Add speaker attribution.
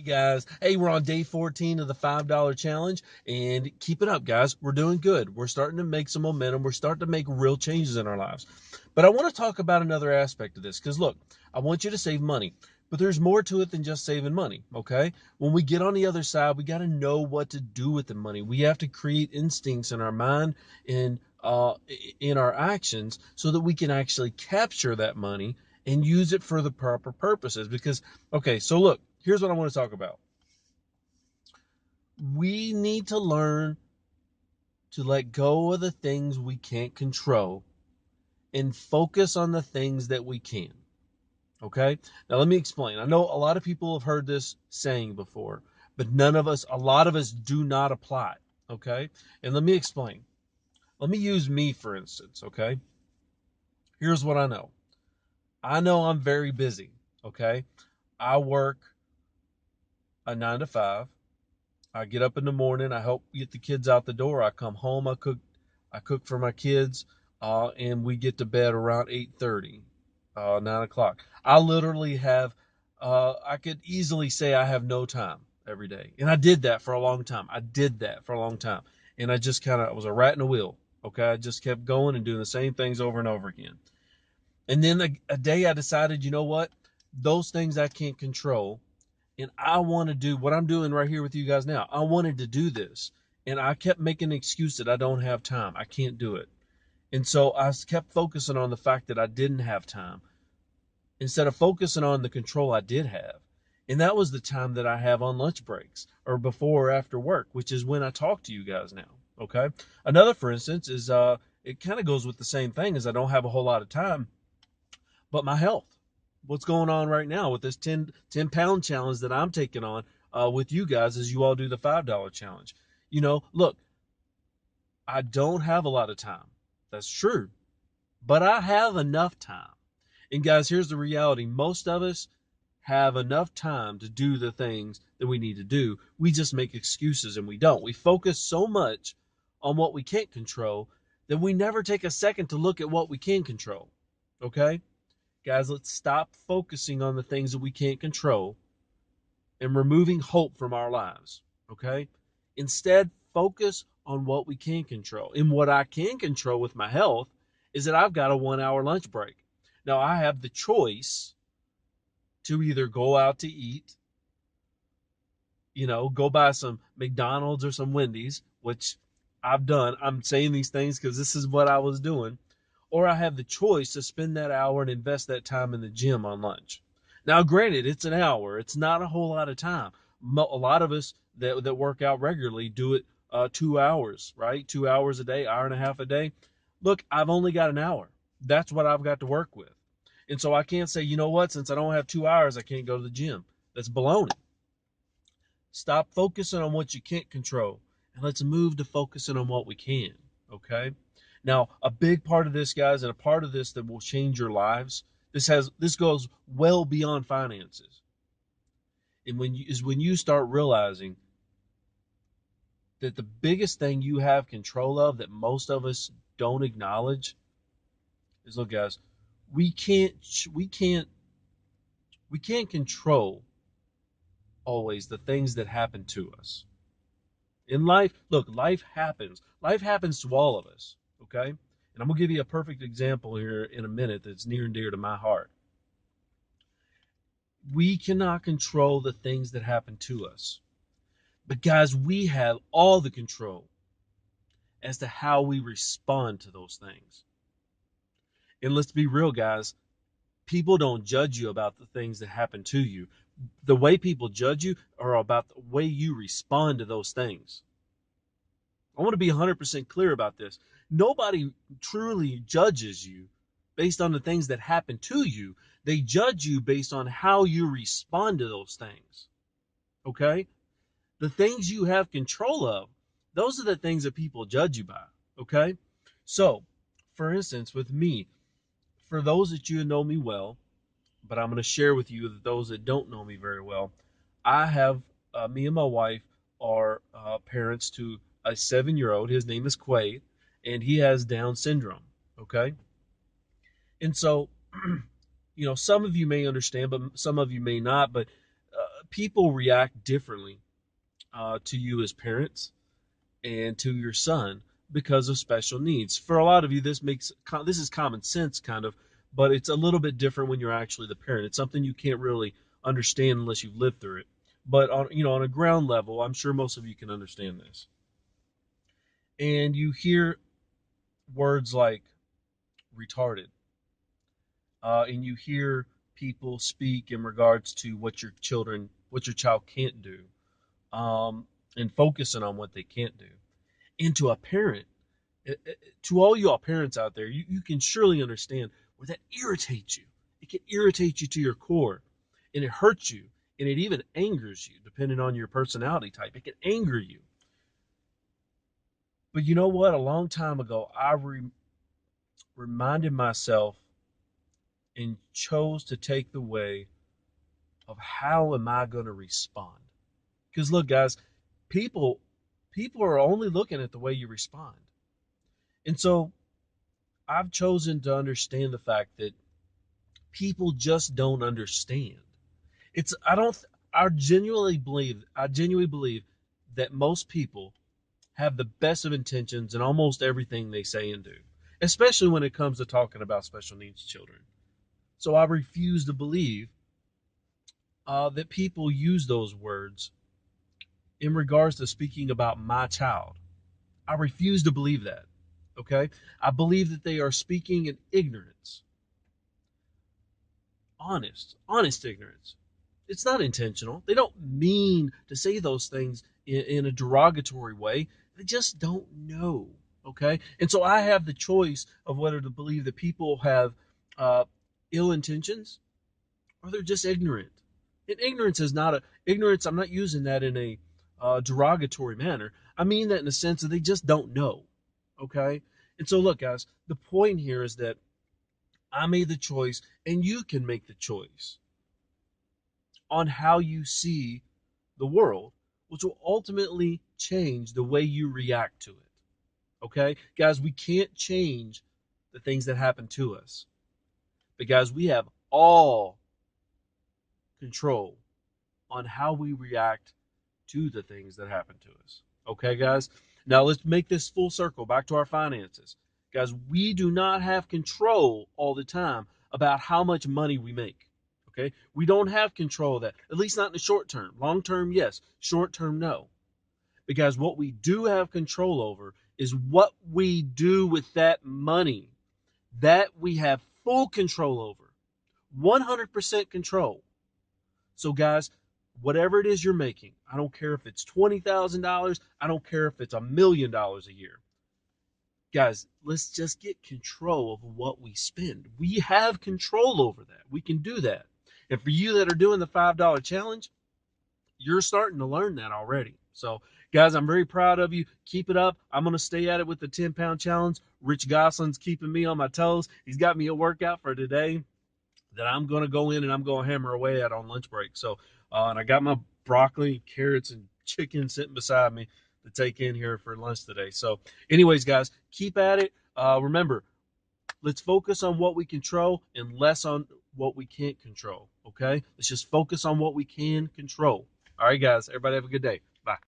Speaker 1: Guys, hey, we're on day 14 of the $5 challenge, and keep it up, guys. We're doing good. We're starting to make some momentum. We're starting to make real changes in our lives. But I want to talk about another aspect of this because look, I want you to save money, but there's more to it than just saving money. Okay, when we get on the other side, we got to know what to do with the money. We have to create instincts in our mind and in our actions so that we can actually capture that money and use it for the proper purposes. Because okay, so look, here's what I want to talk about. We need to learn to let go of the things we can't control and focus on the things that we can. Okay? Now, let me explain. I know a lot of people have heard this saying before, but a lot of us do not apply it. Okay? And let me explain. Let me use me, for instance. Okay? Here's what I know I'm very busy. Okay? I work a 9 to 5. I get up in the morning. I help get the kids out the door. I come home. I cook for my kids, and we get to bed around 8:30, 9 o'clock. I literally have. I could easily say I have no time every day, and I did that for a long time. And I just kind of I was a rat in a wheel. Okay, I just kept going and doing the same things over and over again. And then a day I decided, you know what? Those things I can't control, and I want to do what I'm doing right here with you guys now. I wanted to do this, and I kept making an excuse that I don't have time. I can't do it. And so I kept focusing on the fact that I didn't have time instead of focusing on the control I did have. And that was the time that I have on lunch breaks or before or after work, which is when I talk to you guys now. Okay. Another, for instance, is it kind of goes with the same thing as I don't have a whole lot of time, but my health. What's going on right now with this 10 pound challenge that I'm taking on with you guys as you all do the $5 challenge? Look, I don't have a lot of time. That's true. But I have enough time. And guys, here's the reality. Most of us have enough time to do the things that we need to do. We just make excuses and we don't. We focus so much on what we can't control that we never take a second to look at what we can control. Okay? Guys, let's stop focusing on the things that we can't control and removing hope from our lives. Okay? Instead, focus on what we can control. And what I can control with my health is that I've got a 1 hour lunch break. Now, I have the choice to either go out to eat, go buy some McDonald's or some Wendy's, which I've done. I'm saying these things because this is what I was doing. Or I have the choice to spend that hour and invest that time in the gym on lunch. Now, granted, it's an hour. It's not a whole lot of time. A lot of us that work out regularly do it 2 hours, right? 2 hours a day, hour and a half a day. Look, I've only got an hour. That's what I've got to work with. And so I can't say, you know what, since I don't have 2 hours, I can't go to the gym. That's baloney. Stop focusing on what you can't control and let's move to focusing on what we can. Okay. Now, a big part of this, guys, and a part of this that will change your lives, this goes well beyond finances. And when you start realizing that the biggest thing you have control of that most of us don't acknowledge is, look, guys, we can't we can't we can't control always the things that happen to us. In life, look, life happens. Life happens to all of us, okay? And I'm going to give you a perfect example here in a minute that's near and dear to my heart. We cannot control the things that happen to us. But guys, we have all the control as to how we respond to those things. And let's be real, guys, people don't judge you about the things that happen to you. The way people judge you are about the way you respond to those things. I want to be 100% clear about this. Nobody truly judges you based on the things that happen to you. They judge you based on how you respond to those things. Okay? The things you have control of, those are the things that people judge you by. Okay? So, for instance, with me, for those that you know me well, but I'm going to share with you that those that don't know me very well, I have, me and my wife are parents to a 7-year old. His name is Quay, and he has Down syndrome. Okay. And so, some of you may understand, but some of you may not. But people react differently to you as parents and to your son because of special needs. For a lot of you, this is common sense, kind of, but it's a little bit different when you're actually the parent. It's something you can't really understand unless you've lived through it. But on a ground level, I'm sure most of you can understand this. And you hear words like retarded, and you hear people speak in regards to what your child can't do, and focusing on what they can't do. And to a parent, to all y'all parents out there, you can surely understand where that irritates you. It can irritate you to your core, and it hurts you, and it even angers you, depending on your personality type. It can anger you. But you know what? A long time ago, reminded myself and chose to take the way of how am I going to respond? Because look, guys, people people are only looking at the way you respond. And so I've chosen to understand the fact that people just don't understand. It's I don't I genuinely believe that most people have the best of intentions in almost everything they say and do, especially when it comes to talking about special needs children. So I refuse to believe that people use those words in regards to speaking about my child. I refuse to believe that. Okay? I believe that they are speaking in ignorance, honest ignorance. It's not intentional. They don't mean to say those things in a derogatory way. They just don't know. Okay? And so I have the choice of whether to believe that people have uh, ill intentions or they're just ignorant. And ignorance is not a ignorance. I'm not using that in a derogatory manner. I mean that in the sense that they just don't know. Okay. And so, look, guys, the point here is that I made the choice, and you can make the choice on how you see the world, which will ultimately change the way you react to it. Okay, guys, we can't change the things that happen to us, but guys, we have all control on how we react to the things that happen to us. Okay, guys? Now let's make this full circle back to our finances. Guys, we do not have control all the time about how much money we make. Okay? We don't have control of that, at least not in the short term. Long term, yes. Short term, no. Because what we do have control over is what we do with that money. That we have full control over. 100% control. So, guys, whatever it is you're making, I don't care if it's $20,000, I don't care if it's $1,000,000 a year. Guys, let's just get control of what we spend. We have control over that. We can do that. And for you that are doing the $5 challenge, you're starting to learn that already. So, guys, I'm very proud of you. Keep it up. I'm going to stay at it with the 10-pound challenge. Rich Gosselin's keeping me on my toes. He's got me a workout for today that I'm going to go in and I'm going to hammer away at on lunch break. So, and I got my broccoli, carrots, and chicken sitting beside me to take in here for lunch today. So, anyways, guys, keep at it. Remember, let's focus on what we control and less on what we can't control. Okay? Let's just focus on what we can control. All right, guys, everybody have a good day.